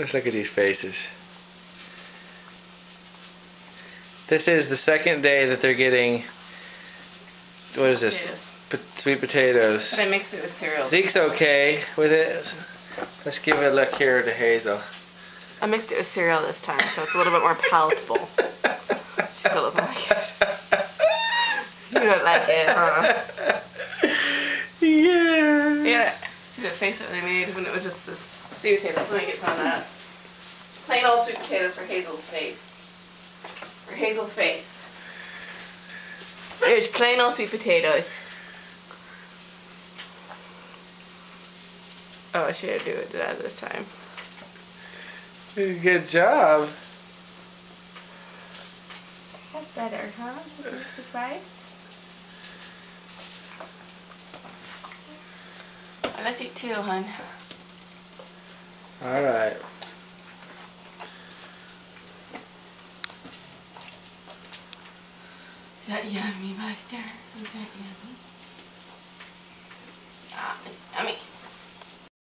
Let's look at these faces. This is the second day that they're getting, what is this? Sweet potatoes. But I mixed it with cereal. Zeke's okay with it. Let's give it a look here to Hazel. I mixed it with cereal this time, so it's a little bit more palatable. She still doesn't like it. You don't like it, huh? Yeah. Yeah. See the face that they made when it was just this sweet potatoes. Let me get some of that. It's plain old sweet potatoes for Hazel's face. For Hazel's face. There's plain old sweet potatoes. Oh, I should do that this time. Good job. That's better, huh? Surprise? Let's eat too, hon. Alright. Is that yummy, Buster? Is that yummy? Ah, yummy.